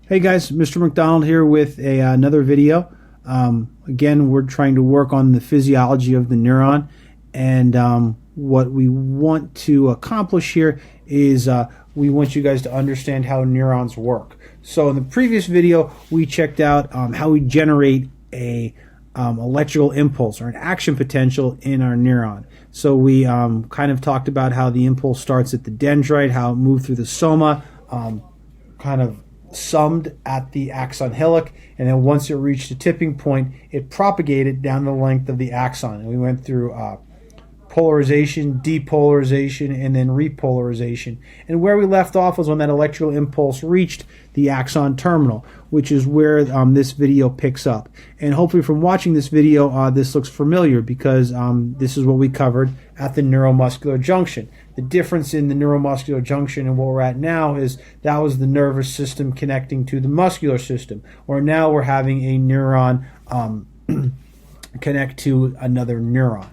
Hey guys, Mr. McDonald here with another video. Again, we're trying to work on the physiology of the neuron, and what we want to accomplish here is we want you guys to understand how neurons work. So in the previous video, we checked out how we generate a electrical impulse or an action potential in our neuron. So we kind of talked about how the impulse starts at the dendrite, how it moved through the soma, kind of summed at the axon hillock, and then once it reached a tipping point, it propagated down the length of the axon. And we went through polarization, depolarization, and then repolarization. And where we left off was when that electrical impulse reached the axon terminal, which is where this video picks up. And hopefully from watching this video, this looks familiar because this is what we covered at the neuromuscular junction. The difference in the neuromuscular junction and what we're at now is that was the nervous system connecting to the muscular system, or now we're having a neuron connect to another neuron.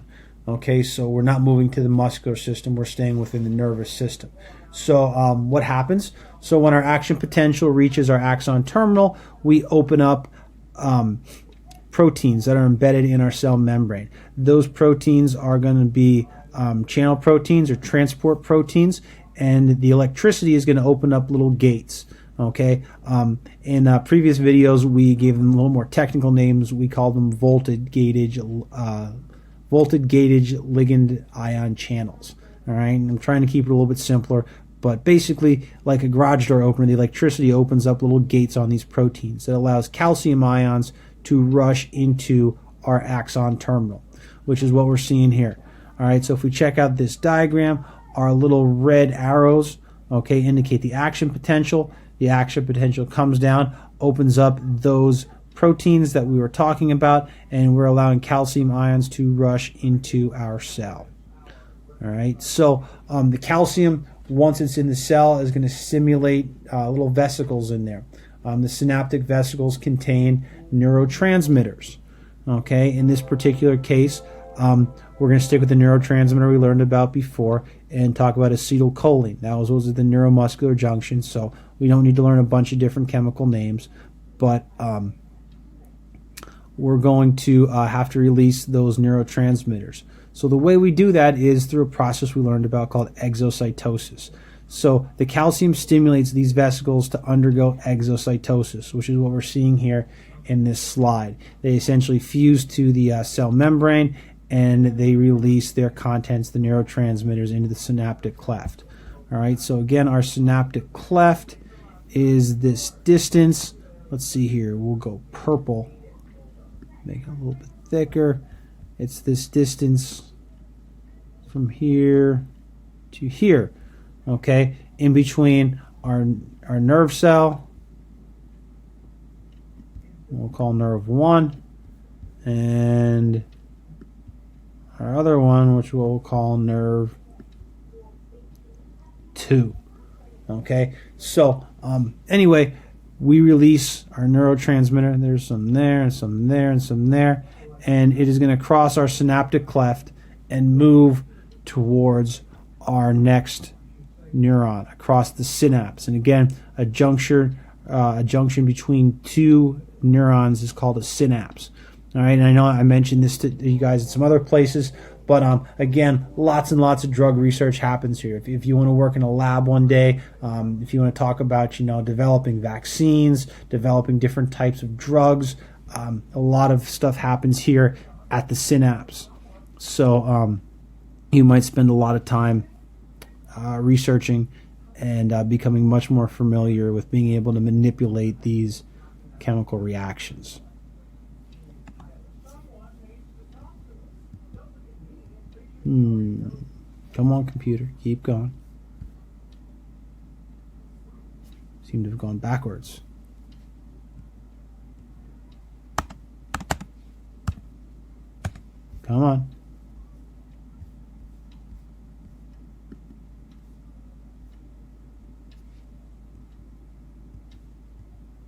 Okay, so we're not moving to the muscular system, we're staying within the nervous system. So what happens? So when our action potential reaches our axon terminal, we open up proteins that are embedded in our cell membrane. Those proteins are going to be channel proteins or transport proteins, and the electricity is going to open up little gates. Okay, in previous videos we gave them a little more technical names. We call them voltage gated ligand ion channels. All right, and I'm trying to keep it a little bit simpler, but basically like a garage door opener, the electricity opens up little gates on these proteins that allows calcium ions to rush into our axon terminal, which is what we're seeing here. All right, so if we check out this diagram, our little red arrows, okay, indicate the action potential. The action potential comes down, opens up those proteins that we were talking about, and we're allowing calcium ions to rush into our cell. All right, so the calcium, once it's in the cell, is going to stimulate little vesicles in there. The synaptic vesicles contain neurotransmitters. Okay, in this particular case, we're going to stick with the neurotransmitter we learned about before and talk about acetylcholine. That was at the neuromuscular junction, so we don't need to learn a bunch of different chemical names, but we're going to have to release those neurotransmitters. So the way we do that is through a process we learned about called exocytosis. So the calcium stimulates these vesicles to undergo exocytosis, which is what we're seeing here in this slide. They essentially fuse to the cell membrane, and they release their contents, the neurotransmitters, into the synaptic cleft. All right, so again, our synaptic cleft is this distance. Let's see here, we'll go purple, make it a little bit thicker. It's this distance from here to here, okay, in between our nerve cell, we'll call nerve 1, and our other one, which we'll call nerve 2. Okay, so anyway, we release our neurotransmitter. There's some there, and some there, and some there, and it is going to cross our synaptic cleft and move towards our next neuron across the synapse. And again, a junction between two neurons is called a synapse. All right, and I know I mentioned this to you guys in some other places, but again, lots and lots of drug research happens here. If you want to work in a lab one day, if you want to talk about, developing vaccines, developing different types of drugs, a lot of stuff happens here at the synapse. So you might spend a lot of time researching and becoming much more familiar with being able to manipulate these chemical reactions. Come on, computer, keep going. Seem to have gone backwards. Come on.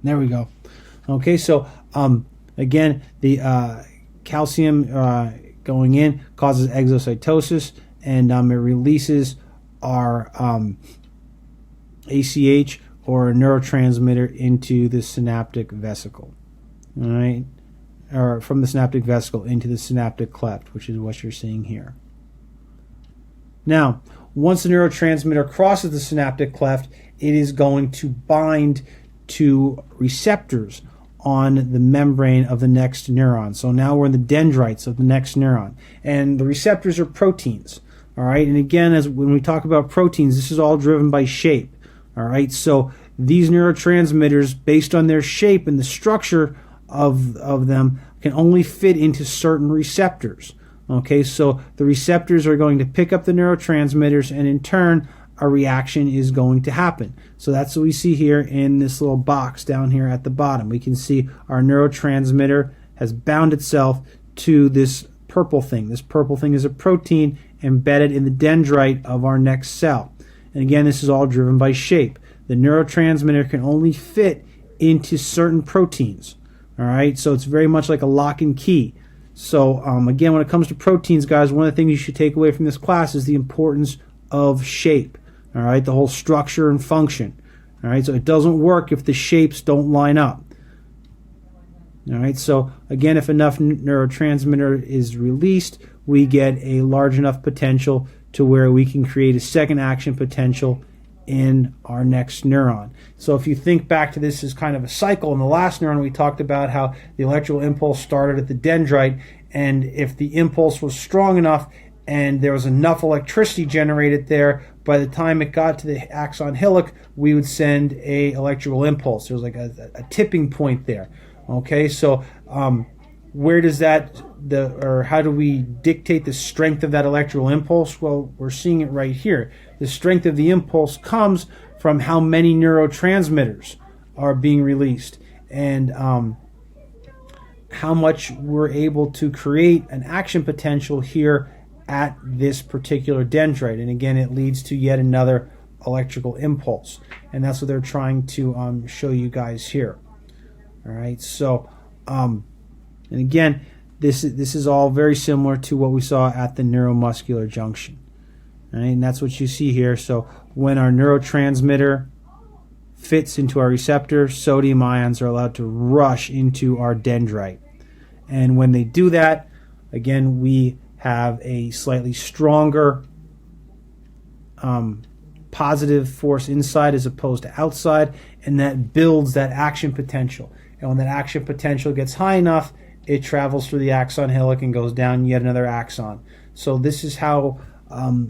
There we go. Okay, so again, the calcium going in causes exocytosis, and it releases our ACH, or a neurotransmitter into the synaptic vesicle. All right, or from the synaptic vesicle into the synaptic cleft, which is what you're seeing here. Now, once the neurotransmitter crosses the synaptic cleft, it is going to bind to receptors on the membrane of the next neuron. So now we're in the dendrites of the next neuron. And the receptors are proteins. All right, and again, as when we talk about proteins, this is all driven by shape. All right, so these neurotransmitters, based on their shape and the structure of them, can only fit into certain receptors. Okay, so the receptors are going to pick up the neurotransmitters, and in turn, a reaction is going to happen. So that's what we see here in this little box down here at the bottom. We can see our neurotransmitter has bound itself to this purple thing. This purple thing is a protein embedded in the dendrite of our next cell. And again, this is all driven by shape. The neurotransmitter can only fit into certain proteins. All right, so it's very much like a lock and key. So again, when it comes to proteins, guys, one of the things you should take away from this class is the importance of shape. All right, the whole structure and function. All right, so it doesn't work if the shapes don't line up. All right, so again, if enough neurotransmitter is released, we get a large enough potential to where we can create a second action potential in our next neuron. So if you think back to this as kind of a cycle, in the last neuron we talked about how the electrical impulse started at the dendrite, and if the impulse was strong enough and there was enough electricity generated there, by the time it got to the axon hillock, we would send a electrical impulse. There was like a tipping point there. Okay, so where does that, or how do we dictate the strength of that electrical impulse? Well, we're seeing it right here. The strength of the impulse comes from how many neurotransmitters are being released and how much we're able to create an action potential here at this particular dendrite. And again, it leads to yet another electrical impulse. And that's what they're trying to show you guys here. All right, so and again, this is all very similar to what we saw at the neuromuscular junction. All right, and that's what you see here. So when our neurotransmitter fits into our receptor, sodium ions are allowed to rush into our dendrite. And when they do that, again, we have a slightly stronger positive force inside as opposed to outside, and that builds that action potential. And when that action potential gets high enough, it travels through the axon hillock and goes down yet another axon. So this is how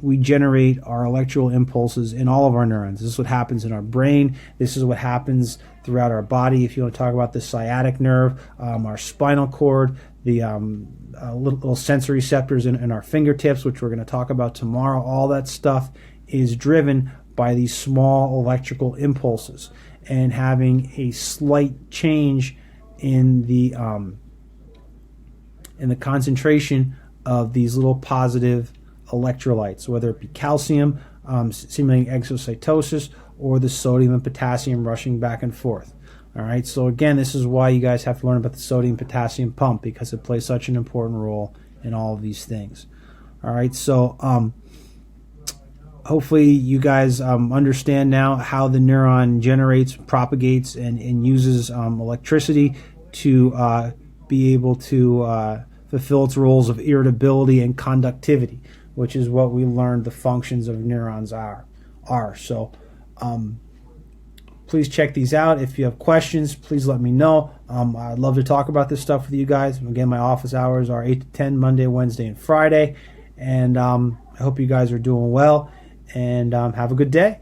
we generate our electrical impulses in all of our neurons. This is what happens in our brain. This is what happens throughout our body. If you want to talk about the sciatic nerve, our spinal cord, the little sensory receptors in our fingertips, which we're going to talk about tomorrow, all that stuff is driven by these small electrical impulses. And having a slight change in the concentration of these little positive electrolytes, whether it be calcium simulating exocytosis or the sodium and potassium rushing back and forth. All right, so again, this is why you guys have to learn about the sodium potassium pump, because it plays such an important role in all of these things. All right, so hopefully you guys understand now how the neuron generates, propagates, and uses electricity to be able to fulfill its roles of irritability and conductivity, which is what we learned the functions of neurons are. So please check these out. If you have questions, please let me know. I'd love to talk about this stuff with you guys. Again, my office hours are 8 to 10, Monday, Wednesday, and Friday. And I hope you guys are doing well. And have a good day.